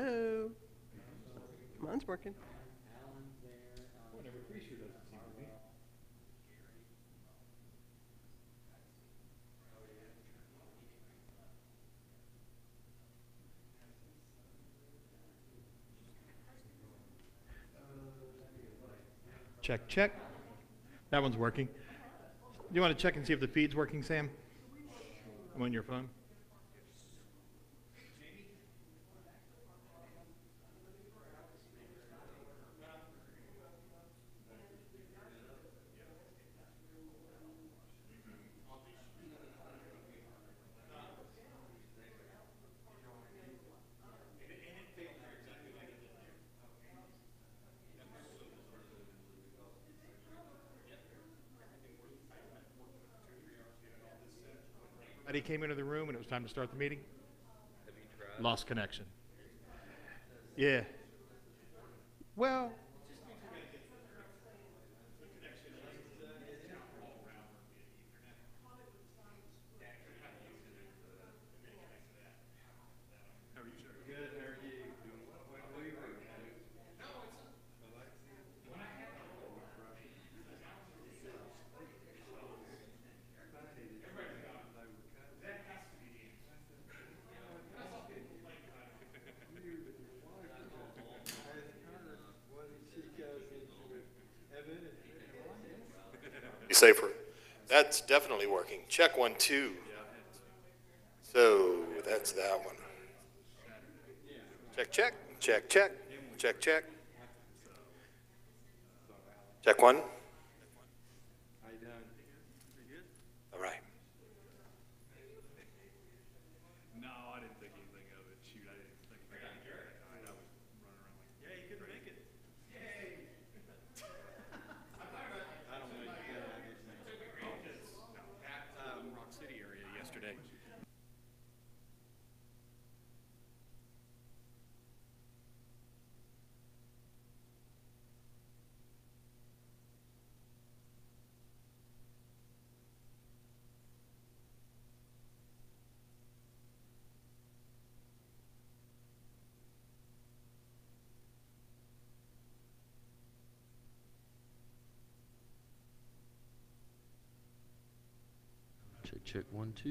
Hello. Mine's working. Whatever, pretty sure doesn't seem to be. Check, check. That one's working. You want to check and see if the feed's working, Sam? I'm on your phone. He came into the room and it was time to start the meeting. Lost connection. Yeah. Well, Safer. That's definitely working. Check 1, 2. So that's that one. Check, check, check, check, check, check. Check 1. All right. no, I didn't think anything of it. Shoot, I didn't think anything of it. I was running around like, yeah, you couldn't make it. Yay! I don't know. At Rock City area yesterday. Check, check, 1, 2.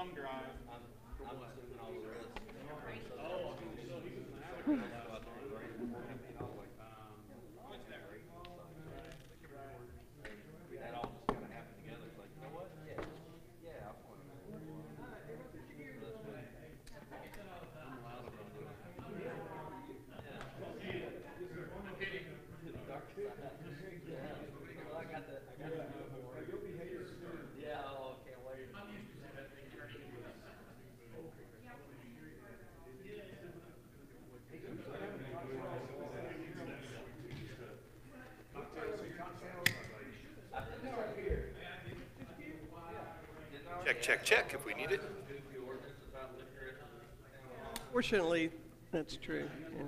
thumb drive. Check, check, check if we need it. Fortunately, that's true. Yeah.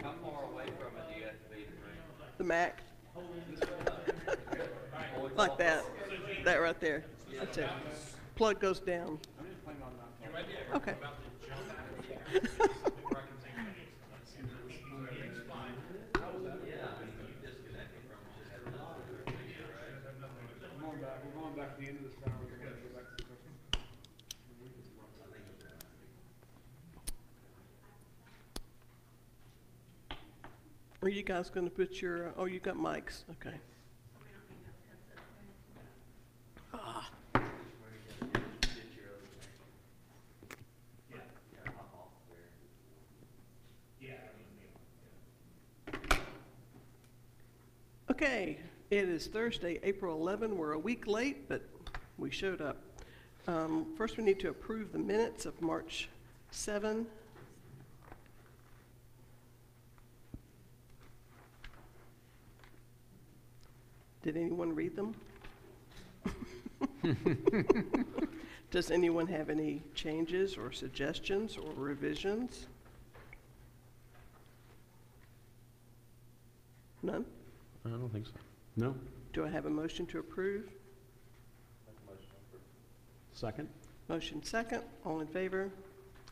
How far away from it do you have to be to drink? The Mac. Like that. That right there. That's it. Plug goes down. Okay. We're going back to the end of this hour. We're going to go back to the question. Are you guys going to put your, oh, you got mics. Okay. Ah. Okay, it is Thursday, April 11. We're a week late, but we showed up. First, we need to approve the minutes of March 7. Did anyone read them? Does anyone have any changes or suggestions or revisions? None? I don't think so. No. Do I have a motion to approve? Second? Motion second. All in favor?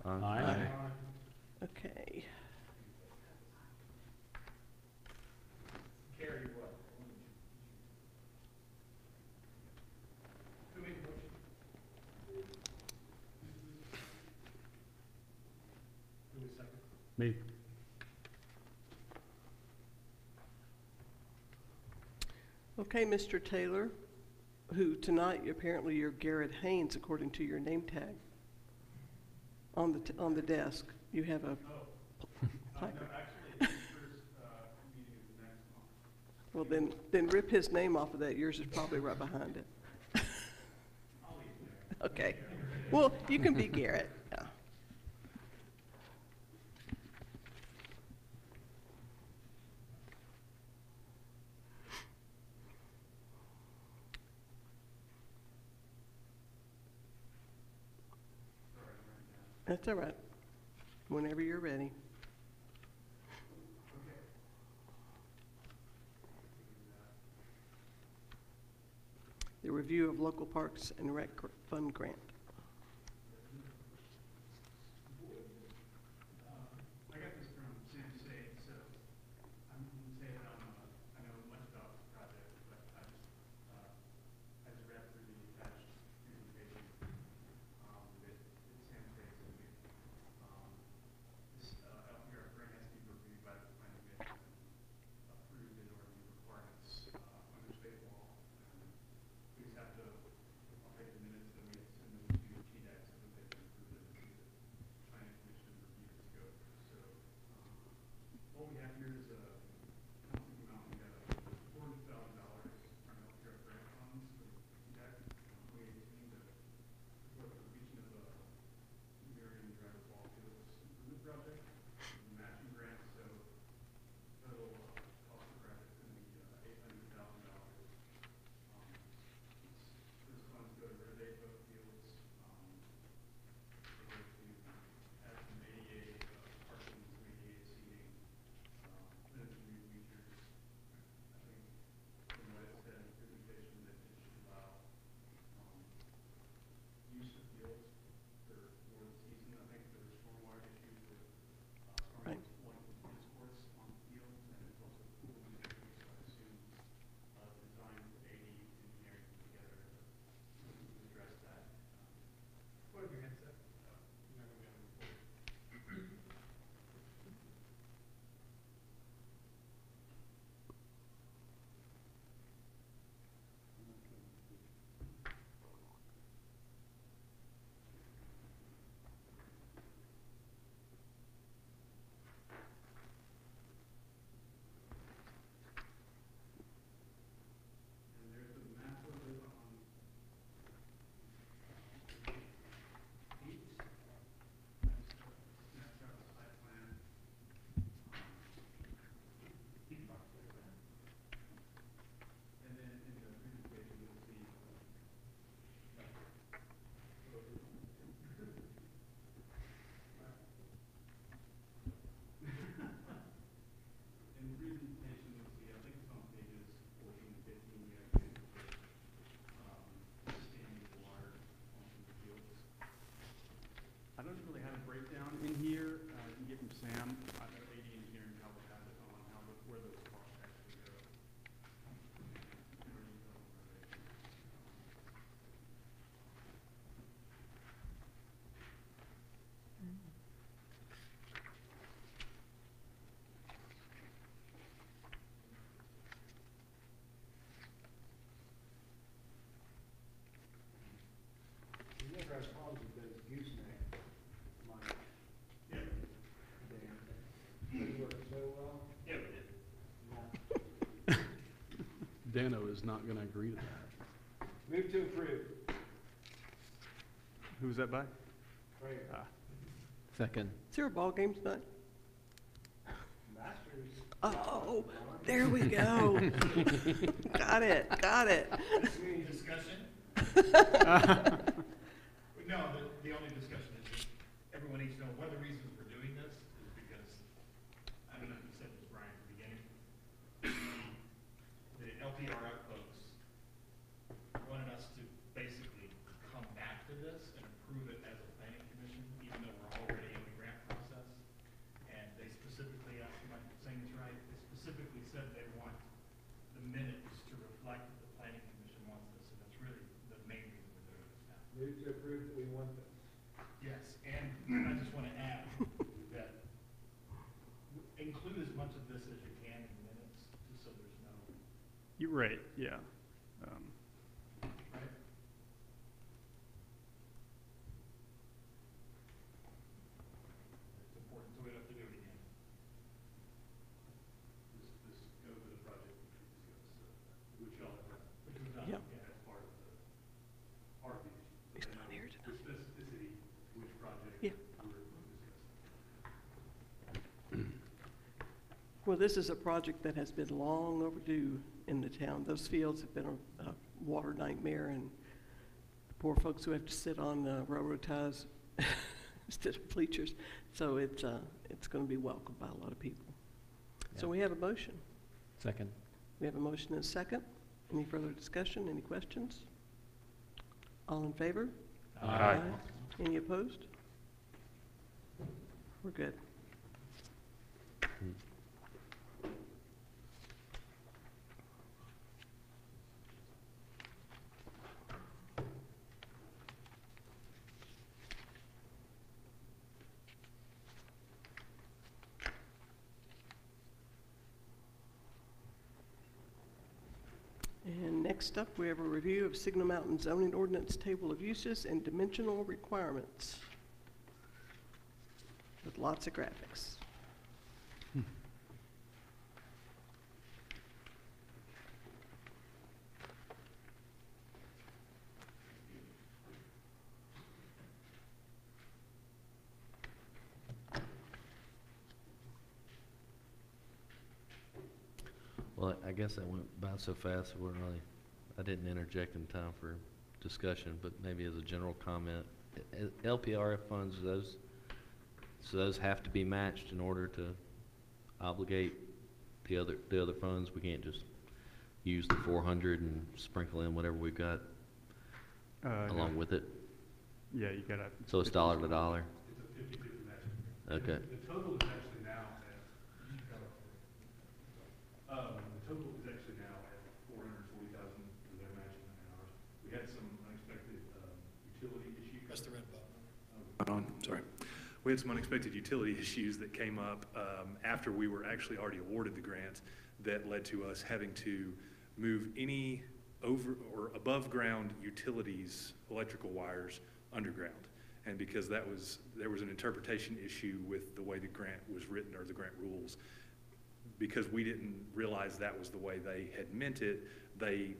Aye. Okay. Me. Okay, Mr. Taylor, who tonight apparently you're Garrett Haynes according to your name tag on the desk. You have a placard. Well, then rip his name off of that. Yours is probably right behind it. Okay. Well, you can be Garrett. Yeah. That's all right. Whenever you're ready. The review of local parks and rec fund grant. I got this from Sam State, so I'm going to say that I know much about the project, but I just read through the attached presentation that Sam State sent me. This LPR grant has to be reviewed by the planning commission, approved in order to meet requirements under state law. We just have to, I'll take the minutes that we have to send them Dano is not gonna agree to that. Move to approve. Who was that by? Second. Is there a ball game tonight? Oh, there we go. Got it, got it. Any discussion? No, the only discussion is that everyone needs to know one of the reasons we're doing this is because, I don't know if you said this, Brian, at the beginning. The LPRF folks wanted us to basically come back to this and approve it as a planning commission, even though we're already in the grant process. And they specifically, am I saying this right? They specifically said they want the minutes to reflect that the planning commission wants this, and that's really the main reason we're doing this now. Move to approve that we want this. Yes, and I just want to add that include as much of this as you can in the minutes, just so there's no, You're right, yeah. right? It's important, so we don't have to do it again. This goes with the project which y'all have done. Which was done, Yeah. yeah. That's part of the issue. He's not here The tonight. specificity to which project Yeah. we're discussing. Well, this is a project that has been long overdue in the town. Those fields have been a water nightmare, and the poor folks who have to sit on railroad ties instead of bleachers. So it's going to be welcomed by a lot of people. So Yeah. we have a motion. Second. We have a motion and a second. Any further discussion? Any questions? All in favor? Aye. Any opposed? We're good. And next up, we have a review of Signal Mountain zoning ordinance table of uses and dimensional requirements with lots of graphics. Well, I guess that went by so fast, I didn't interject in time for discussion, but maybe as a general comment, LPRF funds, those have to be matched in order to obligate the other funds. We can't just use the 400 and sprinkle in whatever we've got along with it. Yeah, you gotta. So it's dollar to dollar. It's a 50/50 match. Okay. The total is actually now at, the total is actually now at 440,000 for their matching and ours. We had some unexpected, utility issues. Press the red button. Sorry. We had some unexpected utility issues that came up after we were actually already awarded the grant that led to us having to move any over or above ground utilities, electrical wires underground. And because there was an interpretation issue with the way the grant was written or the grant rules, because we didn't realize that was the way they had meant it, they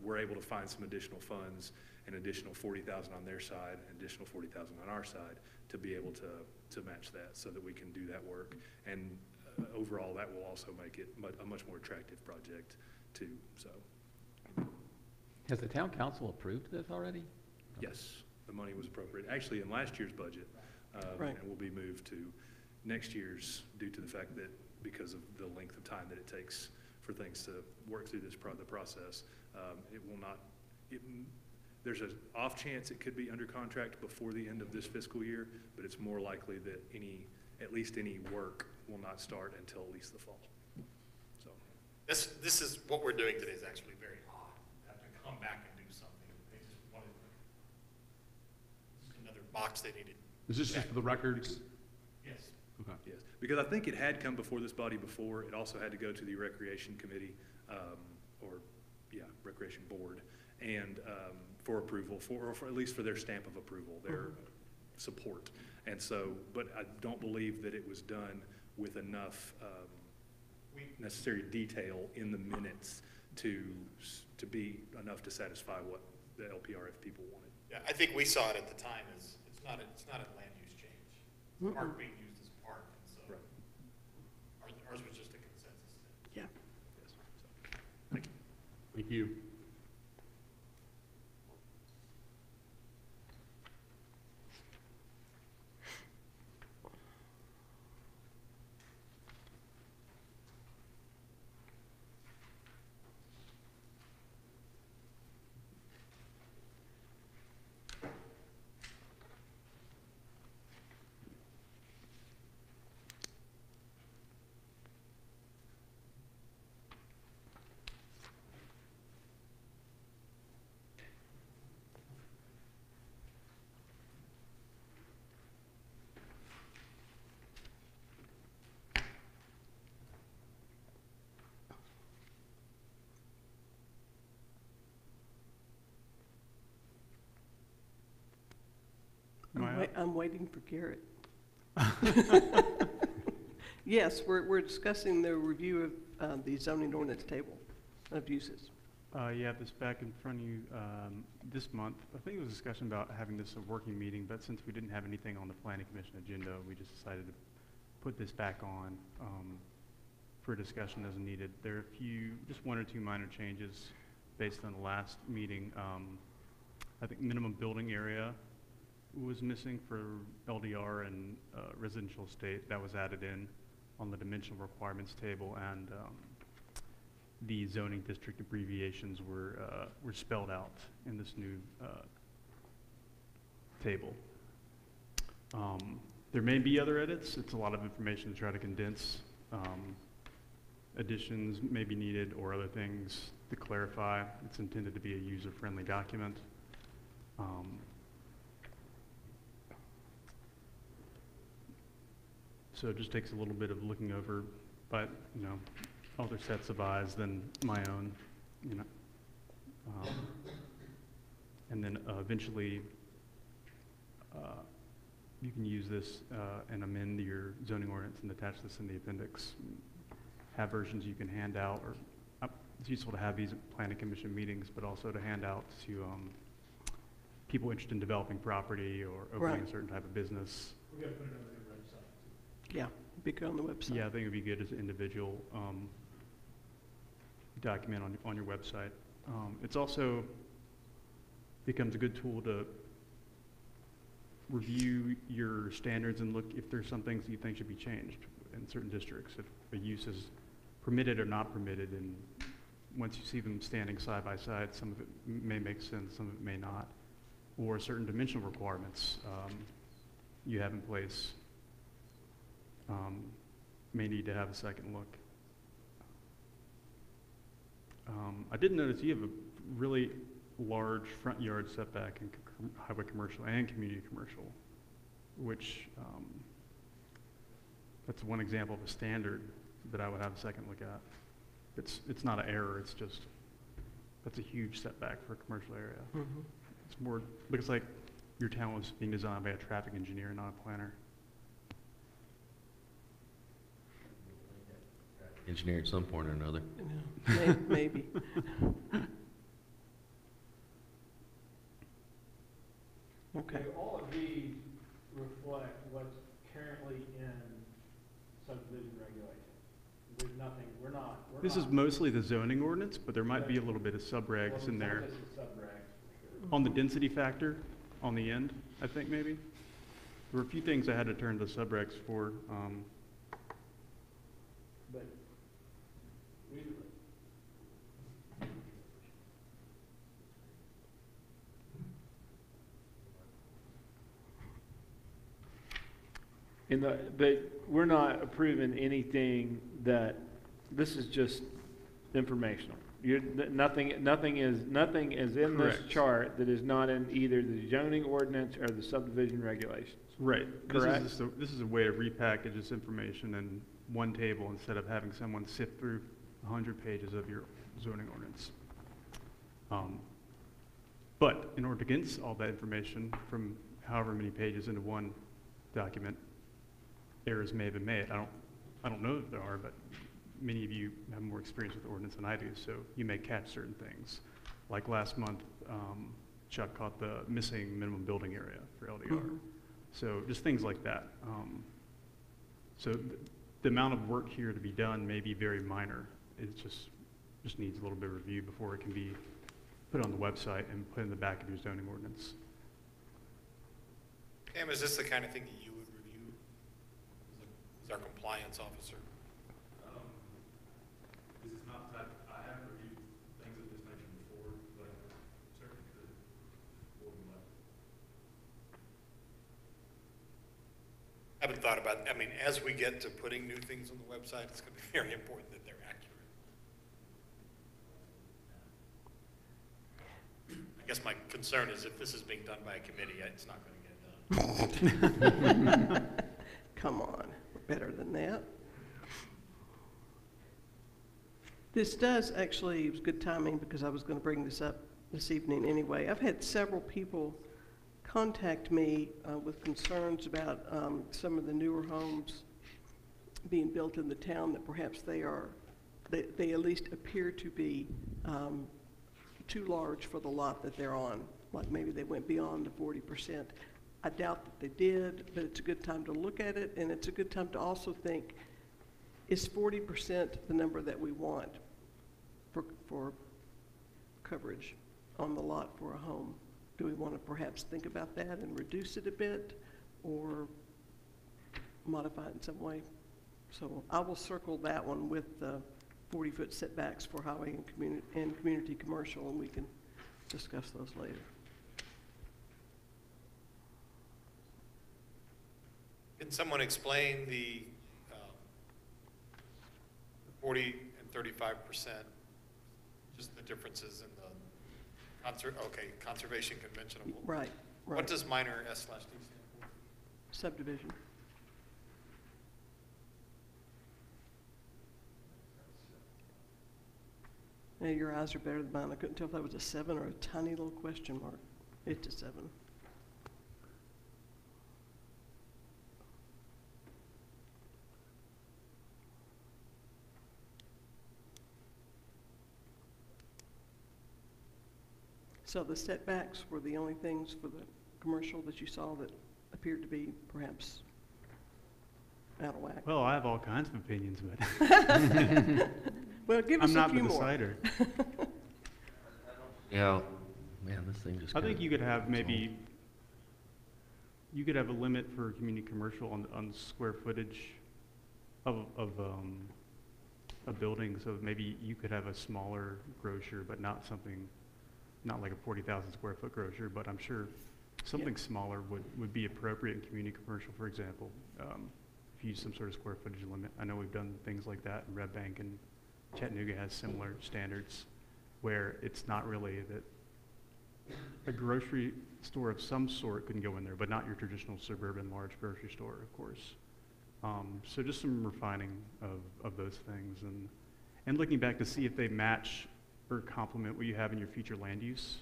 were able to find some additional funds, an additional 40,000 on their side, an additional 40,000 on our side, to be able to match that so that we can do that work. And overall, that will also make it a much more attractive project too, so, Has the town council approved this already? yes, the money was appropriate, actually in last year's budget. Right. And will be moved to next year's due to the fact that because of the length of time that it takes for things to work through the process, it will not, there's an off chance it could be under contract before the end of this fiscal year, but it's more likely that at least any work will not start until at least the fall. So, This is, what we're doing today is actually very odd. Have to come back and do something. They just wanted, Just another box they needed. Is this just for the records? yes. Okay. yes, because I think it had come before this body before. It also had to go to the Recreation Committee, Recreation Board, and for approval, or for at least for their stamp of approval, their support. And so, but I don't believe that it was done with enough necessary detail in the minutes to be enough to satisfy what the LPRF people wanted. Yeah, I think we saw it at the time as, it's not a land use change. It's a park being used as a park, and so ours was just a consensus thing. Yeah. Yes. So, thank you. Thank you. I'm waiting for Garrett. Yes, we're discussing the review of the zoning ordinance table of uses. You have this back in front of you this month. I think it was a discussion about having this a working meeting, but since we didn't have anything on the planning commission agenda, we just decided to put this back on for discussion as needed. There are a few, just one or two minor changes based on the last meeting. I think minimum building area was missing for LDR and residential estate. That was added in on the dimensional requirements table, and the zoning district abbreviations were spelled out in this new table. There may be other edits. It's a lot of information to try to condense. Additions may be needed or other things to clarify. It's intended to be a user-friendly document. So it just takes a little bit of looking over, but other sets of eyes than my own, and then eventually you can use this and amend your zoning ordinance and attach this in the appendix. Have versions you can hand out, or it's useful to have these at planning commission meetings, but also to hand out to people interested in developing property or opening a certain type of business. We're going to put it on the website. Yeah, be good on the website. Yeah, I think it would be good as an individual document on your website. It's also becomes a good tool to review your standards and look if there's some things that you think should be changed in certain districts. If a use is permitted or not permitted, and once you see them standing side by side, some of it may make sense, some of it may not. Or certain dimensional requirements you have in place may need to have a second look. I did notice you have a really large front yard setback in highway commercial and community commercial, which that's one example of a standard that I would have a second look at. It's not an error, it's just, that's a huge setback for a commercial area. Mm-hmm. It's more, looks like your town was being designed by a traffic engineer, not a planner. Engineer at some point or another. Yeah, maybe. Okay. Do all of these reflect what's currently in subdivision regulations? There's nothing, we're not. This is mostly the zoning ordinance, but there might be a little bit of subregs in there. On the density factor, on the end, I think maybe. There were a few things I had to turn to subregs for. But we, but we're not approving anything that, this is just informational. Nothing is in this Correct. chart that is not in either the zoning ordinance or the subdivision regulations. Right. Correct. This is a way to repackage this information in one table instead of having someone sift through 100 pages of your zoning ordinance. But in order to condense all that information from however many pages into one document, errors may have been made. I don't know if there are, but many of you have more experience with the ordinance than I do, so you may catch certain things. Like last month, Chuck caught the missing minimum building area for LDR. Mhm. So just things like that. So the amount of work here to be done may be very minor. It just needs a little bit of review before it can be put on the website and put in the back of your zoning ordinance. Pam, is this the kind of thing that you would review as our compliance officer? This is not that, I haven't reviewed things of this nature before, but I certainly could. More than likely. I haven't thought about, I mean, as we get to putting new things on the website, it's going to be very important that they're accurate. I guess my concern is if this is being done by a committee, it's not going to get done. Come on, we're better than that. This does actually, it was good timing because I was going to bring this up this evening anyway. I've had several people contact me with concerns about some of the newer homes being built in the town that perhaps they at least appear to be too large for the lot that they're on. Like maybe they went beyond the 40%. I doubt that they did, but it's a good time to look at it, and it's a good time to also think, is 40% the number that we want for coverage on the lot for a home? Do we want to perhaps think about that and reduce it a bit, or modify it in some way? So I will circle that one with the 40-foot setbacks for highway and community commercial, and we can discuss those later. Can someone explain the 40 and 35%, just the differences in the conservation conventional? Right. What does minor S/D stand for? Subdivision. Yeah, your eyes are better than mine. I couldn't tell if that was a 7 or a tiny little question mark. It's a 7. So the setbacks were the only things for the commercial that you saw that appeared to be perhaps out of whack? Well, I have all kinds of opinions, but Well, give us I'm a not the few more. decider. Yeah, man, this thing just. I think kinda- you could have maybe, you could have a limit for community commercial on square footage of a building, so maybe you could have a smaller grocer, but not like a 40,000 square foot grocer, but I'm sure something smaller would be appropriate in community commercial, for example. If you use some sort of square footage limit. I know we've done things like that in Red Bank, and Chattanooga has similar standards where it's not really that a grocery store of some sort can go in there, but not your traditional suburban large grocery store, of course. So just some refining of those things, and looking back to see if they match or complement what you have in your future land use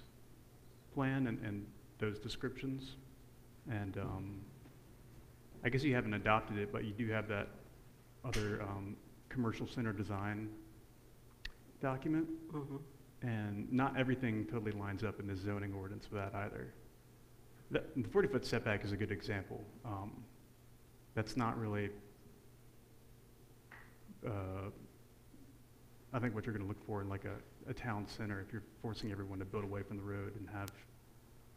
plan and those descriptions. And I guess you haven't adopted it, but you do have that other commercial center design document. Mhm. And not everything totally lines up in the zoning ordinance for that either. The 40-foot setback is a good example. That's not really, I think, what you're going to look for in like a town center if you're forcing everyone to build away from the road and have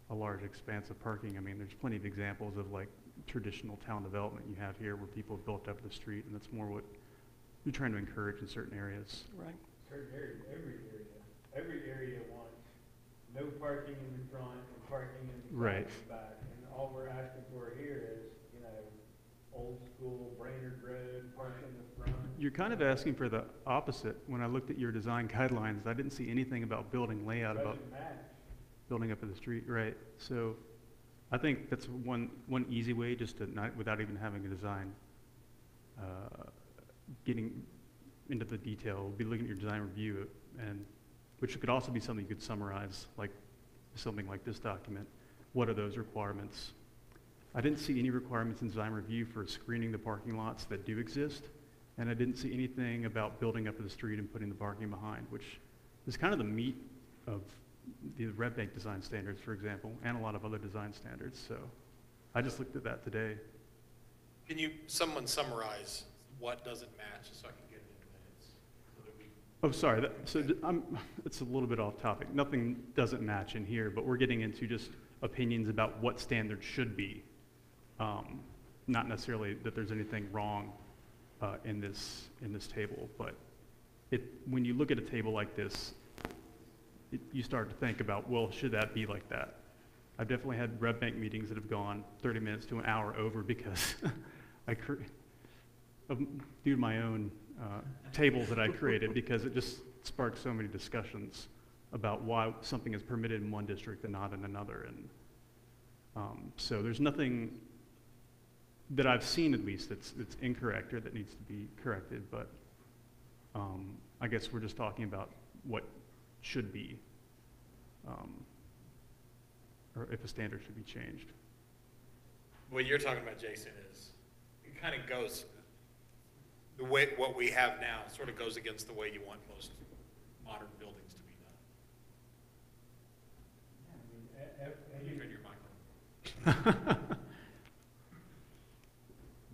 a large expanse of parking. I mean, there's plenty of examples of like traditional town development you have here where people have built up the street, and that's more what you're trying to encourage in certain areas. Right. Every area wants no parking in the front and parking in the Right. back and back. And all we're asking for here is, old school Brainerd Road, park in the front. You're kind of asking for the opposite. When I looked at your design guidelines, I didn't see anything about building layout, about Doesn't match. building up in the street, right? So I think that's one easy way, just to not, without even having a design, getting into the detail, be looking at your design review, and which could also be something you could summarize, like something like this document. What are those requirements? I didn't see any requirements in design review for screening the parking lots that do exist. And I didn't see anything about building up to the street and putting the parking behind, which is kind of the meat of the Red Bank design standards, for example, and a lot of other design standards. So I just looked at that today. Can someone summarize what doesn't match, so I can get it in minutes? So that we, Oh, sorry. It's a little bit off topic. Nothing doesn't match in here, but we're getting into just opinions about what standards should be. Not necessarily that there's anything wrong in this table, but when you look at a table like this, you start to think about, well, should that be like that? I've definitely had Red Bank meetings that have gone 30 minutes to an hour over because due to my own tables that I created, because it just sparked so many discussions about why something is permitted in one district and not in another. And so there's nothing that I've seen, at least, that's incorrect or that needs to be corrected, but I guess we're just talking about what should be, or if a standard should be changed. what you're talking about, Jason, is it kind of goes, the way, what we have now sort of goes against the way you want most modern buildings to be done. You turn your microphone.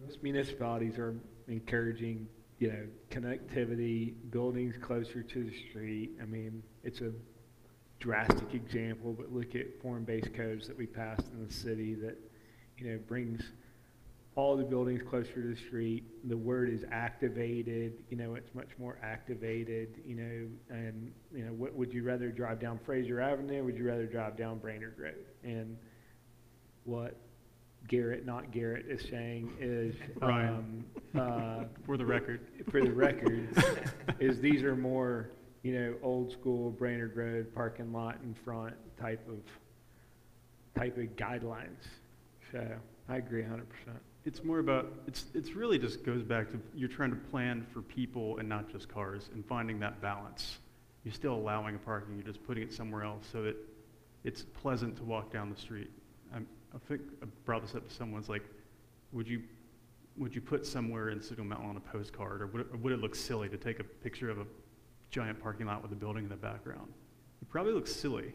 Most municipalities are encouraging, connectivity, buildings closer to the street. I mean, it's a drastic example, but look at form-based codes that we passed in the city that, brings all the buildings closer to the street. The word is activated, it's much more activated, and, what would you rather drive down Fraser Avenue, or would you rather drive down Brainerd Road? And what Garrett, not Garrett, is saying is, Brian, for the record, is these are more, old school Brainerd Road parking lot in front type of guidelines. So I agree 100%. it's more about, it's really just goes back to, you're trying to plan for people and not just cars, and finding that balance. You're still allowing a parking, you're just putting it somewhere else so that it's pleasant to walk down the street. I think I brought this up to someone. It's like, would you put somewhere in Signal Mountain on a postcard, or would it look silly to take a picture of a giant parking lot with a building in the background? It probably looks silly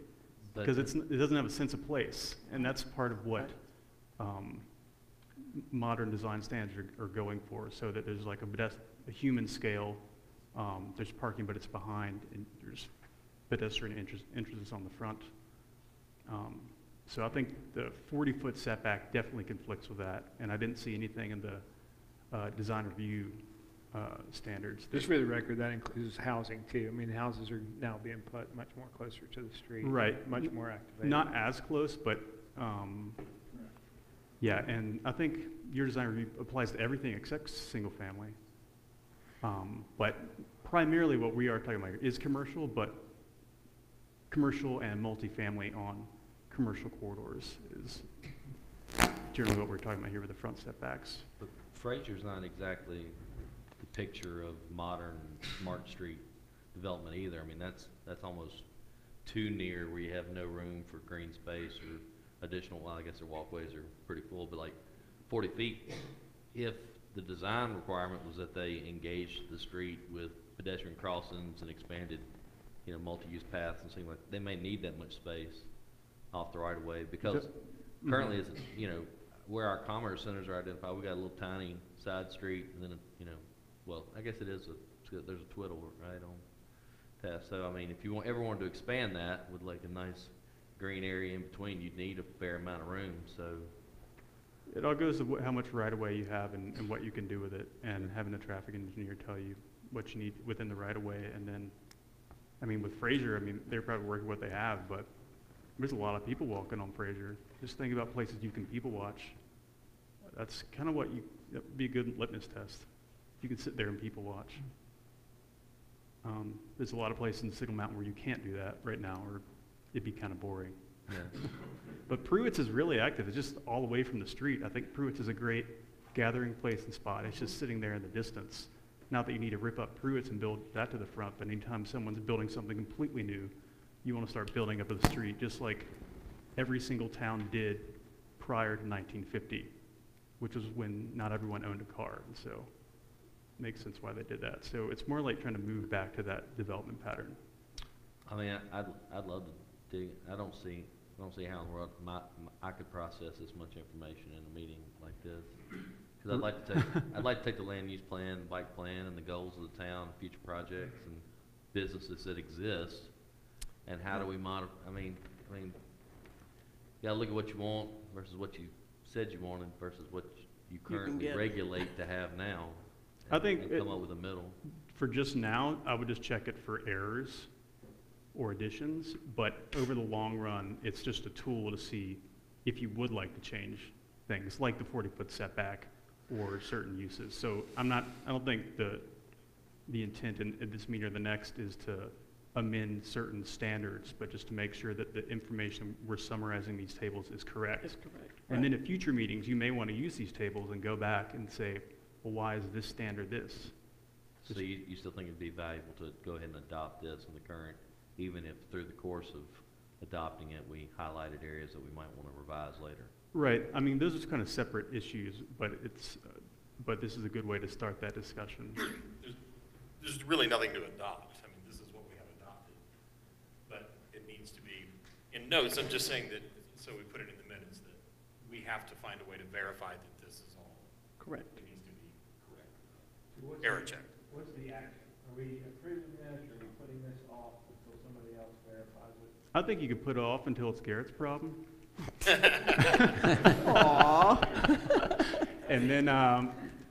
because it doesn't have a sense of place, and that's part of what modern design standards are going for, so that there's like a human scale. There's parking, but it's behind, and there's pedestrian entrances on the front. So I think the 40-foot setback definitely conflicts with that, and I didn't see anything in the design review standards. Just for the record, that includes housing too. I mean, houses are now being put much more closer to the street. Right. Much more activated. Not as close, but yeah, and I think your design review applies to everything except single family. But primarily what we are talking about here is commercial, but commercial and multifamily on commercial corridors is generally what we're talking about here with the front setbacks. But Fraser's not exactly the picture of modern Smart Street development either. I mean, that's almost too near, where you have no room for green space or additional, well, I guess their walkways are pretty full, but like 40 feet, if the design requirement was that they engaged the street with pedestrian crossings and expanded, multi-use paths and things like that, they may need that much space off the right of way, because currently, it's, where our commerce centers are identified, we got a little tiny side street, and then, well, I guess it is there's a twiddle right on Taft. So I mean, if you ever wanted to expand that with like a nice green area in between, you'd need a fair amount of room. So it all goes to how much right of way you have and what you can do with it, and having a traffic engineer tell you what you need within the right of way. And then, I mean, with Fraser, I mean, they're probably working what they have, but there's a lot of people walking on Fraser. Just think about places you can people watch. That's kind of what that'd be a good litmus test. You can sit there and people watch. There's a lot of places in Signal Mountain where you can't do that right now, or it'd be kind of boring. yeah. But Pruitt's is really active. It's just all away from the street. I think Pruitt's is a great gathering place and spot. It's just sitting there in the distance. Not that you need to rip up Pruitt's and build that to the front, but anytime someone's building something completely new, you want to start building up to the street, just like every single town did prior to 1950, which was when not everyone owned a car. And so makes sense why they did that. So it's more like trying to move back to that development pattern. I mean, I'd love to dig, I don't see how in the world I could process this much information in a meeting like this. Cause I'd like to take the land use plan, the bike plan, and the goals of the town, future projects and businesses that exist, and how do we I mean, you gotta look at what you want versus what you said you wanted versus what you currently get. regulate to have now. I think and come up with a middle. For just now, I would just check it for errors or additions, but over the long run, it's just a tool to see if you would like to change things, like the 40-foot setback or certain uses. So I don't think the intent in this meeting or the next is to amend certain standards, but just to make sure that the information we're summarizing these tables is correct. That's correct. And then in future meetings, you may want to use these tables and go back and say, well, why is this standard this? So you still think it'd be valuable to go ahead and adopt this in the current, even if through the course of adopting it, we highlighted areas that we might want to revise later? Right. I mean, those are kind of separate issues, but but this is a good way to start that discussion. There's really nothing to adopt. I mean, this is what we have adopted. But it needs to be in notes. I'm just saying that, so we put it in the minutes, that we have to find a way to verify that this is all. Correct. It needs to be correct. Error check. What's the action? Are we approving this, or are we putting this off until somebody else verifies it? I think you could put it off until it's Garrett's problem. Aw. And then,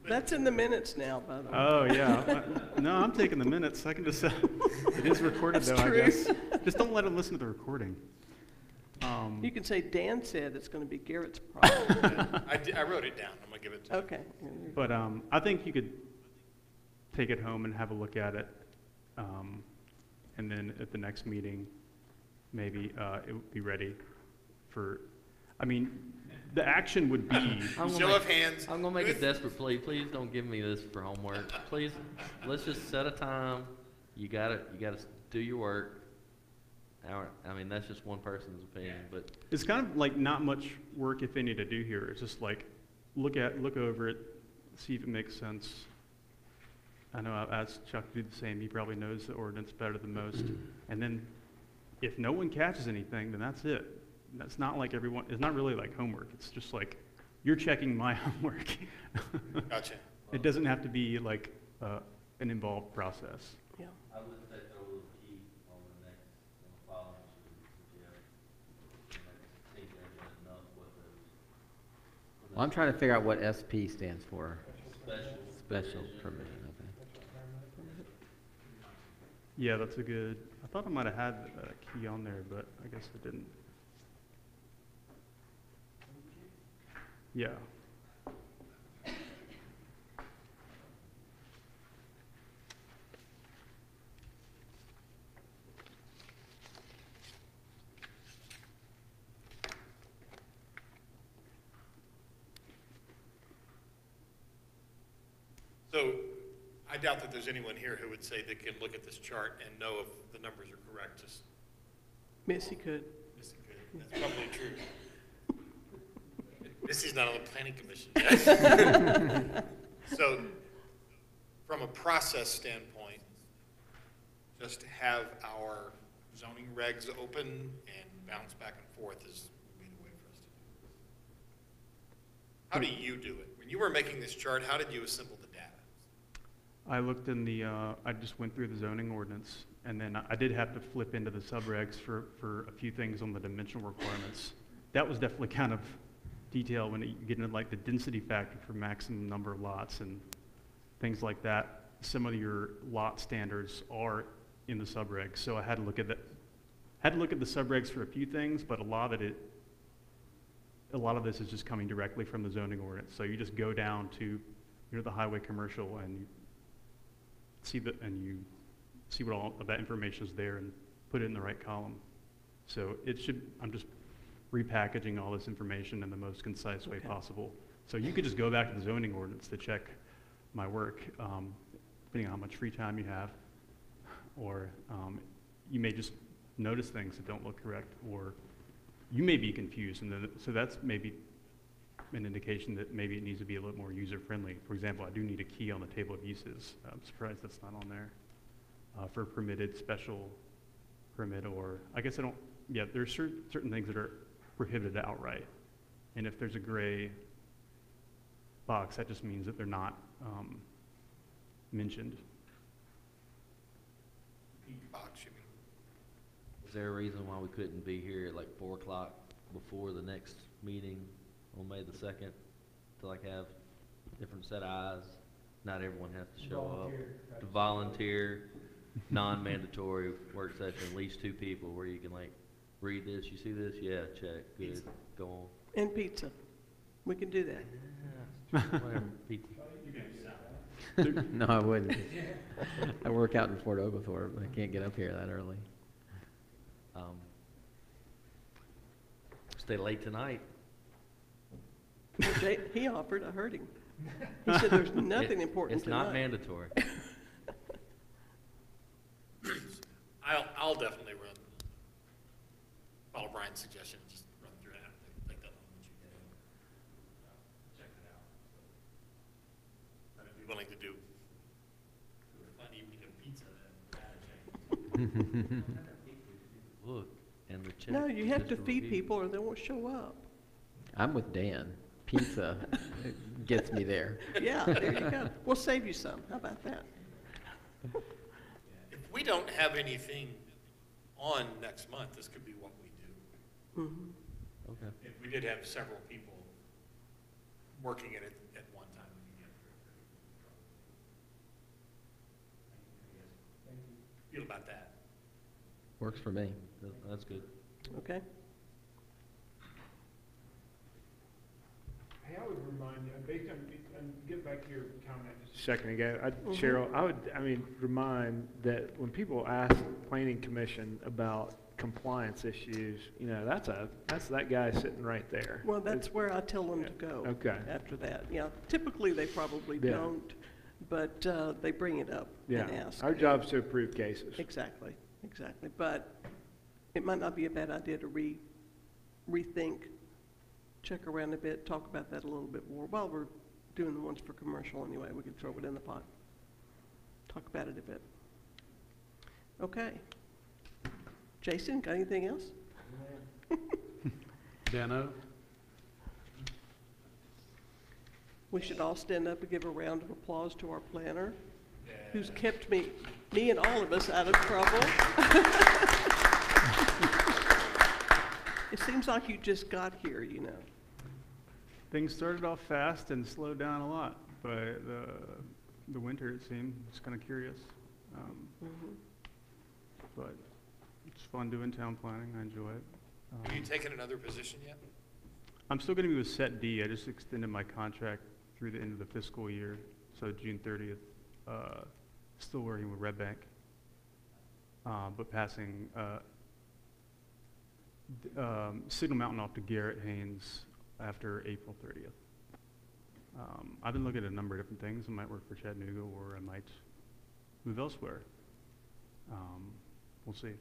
That's in the minutes now, by the way. oh, yeah. No, I'm taking the minutes. I can just, it is recorded That's though, I true. guess. Just don't let them listen to the recording. You can say Dan said it's going to be Garrett's problem. I wrote it down. I'm going to give it to you. Okay. But I think you could take it home and have a look at it. And then at the next meeting, maybe it would be ready for, I mean, the action would be, Show of hands. I'm gonna make a desperate plea. Please don't give me this for homework. Please, let's just set a time. You gotta do your work. I mean, that's just one person's opinion, but it's kind of like not much work, if any, to do here. It's just like, look over it, see if it makes sense. I know I've asked Chuck to do the same. He probably knows the ordinance better than most. And then if no one catches anything, then that's it. That's not like everyone, it's not really like homework. It's just like, you're checking my homework. Gotcha. It doesn't have to be like an involved process. Yeah. I would say throw a little key on the next, on the following sheet, I think there's enough what those. Well, I'm trying to figure out what SP stands for. Special provision. permission, okay. Yeah, that's a good, I thought I might have had a key on there, but I guess I didn't. Yeah. So I doubt that there's anyone here who would say they can look at this chart and know if the numbers are correct. Just Missy could. Missy could. That's probably true. Missy's not on the planning commission. So from a process standpoint, just to have our zoning regs open and bounce back and forth would be the way for us to do it. How do you do it? When you were making this chart, how did you assemble the data? I looked in the, I just went through the zoning ordinance, and then I did have to flip into the subregs for a few things on the dimensional requirements. That was definitely kind of detailed when you get into like the density factor for maximum number of lots and things like that. Some of your lot standards are in the subregs, so I had to look at that. Had to look at the subregs for a few things, but a lot of this is just coming directly from the zoning ordinance. So you just go down to, the highway commercial and you see what all of that information is there and put it in the right column. So I'm just repackaging all this information in the most concise way possible. So you could just go back to the zoning ordinance to check my work, depending on how much free time you have, or you may just notice things that don't look correct, or you may be confused, and so that's maybe an indication that maybe it needs to be a little more user-friendly. For example, I do need a key on the table of uses. I'm surprised that's not on there. For permitted, special permit, or, I guess I don't, yeah, there's certain things that are prohibited outright. And if there's a gray box, that just means that they're not mentioned. Pink box, you mean? Is there a reason why we couldn't be here at like 4 o'clock before the next meeting on May the 2nd to like have different set of eyes? Not everyone has to show up. To volunteer, non-mandatory work session, at least 2 people where you can like read this, you see this, yeah, check, good, go on. And pizza. We can do that. Whatever, pizza. No, I wouldn't. I work out in Fort Oglethorpe, but I can't get up here that early. Stay late tonight. Well, he offered, I heard him. He said there's nothing important It's not tonight. mandatory. I'll definitely follow Brian's suggestion, and just run through it. Take that long, once you get in. Check it out. I'd be willing to do a fun evening of pizza and Look, and the check. No, you have to just feed review. people or they won't show up. I'm with Dan. Pizza gets me there. Yeah, there you go. We'll save you some. How about that? if we don't have anything on next month, this could be what we do. Mhm. Okay. If we did have several people working in it at one time, we could get through it. Feel about that? Works for me. That's good. Okay. Hey, I would remind you, based on, get back to your comment just a second ago, Cheryl, I would remind that when people ask the Planning Commission about compliance issues, that's that guy sitting right there. Well, that's where I tell them to go. Okay. After that, yeah. Typically, they probably Yeah. don't, but they bring it up and ask. Our job's to approve cases. Exactly, exactly. But it might not be a bad idea to rethink, check around a bit, talk about that a little bit more. While we're doing the ones for commercial anyway, we can throw it in the pot. Talk about it a bit. Okay. Jason, got anything else? Dano? We should all stand up and give a round of applause to our planner, who's kept me and all of us out of trouble. It seems like you just got here, Things started off fast and slowed down a lot, but the winter, it seemed, was kind of curious. But it's fun doing town planning. I enjoy it. Have you taken another position yet? I'm still going to be with Set D. I just extended my contract through the end of the fiscal year, so June 30th. Still working with Red Bank, but passing Signal Mountain off to Garrett Haynes after April 30th. I've been looking at a number of different things. I might work for Chattanooga, or I might move elsewhere. We'll see.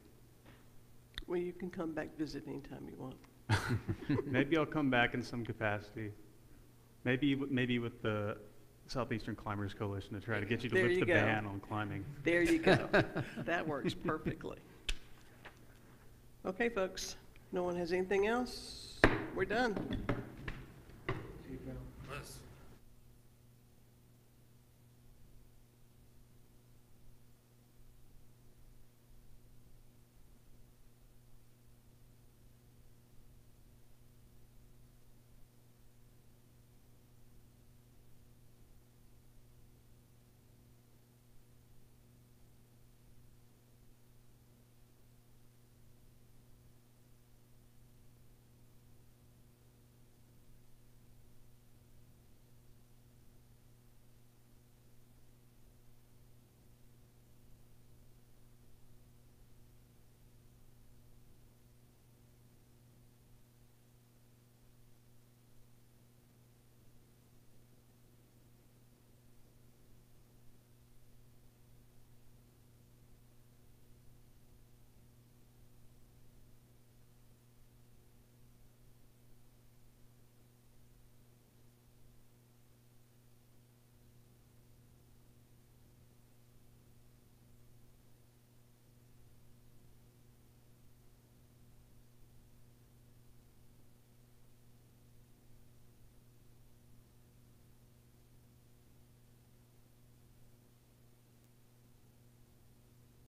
Well, you can come back visit anytime you want. Maybe I'll come back in some capacity. Maybe with the Southeastern Climbers Coalition to try to get you to There lift you the go. ban on climbing. There you go. That works perfectly. Okay, folks. No one has anything else? We're done. Yes.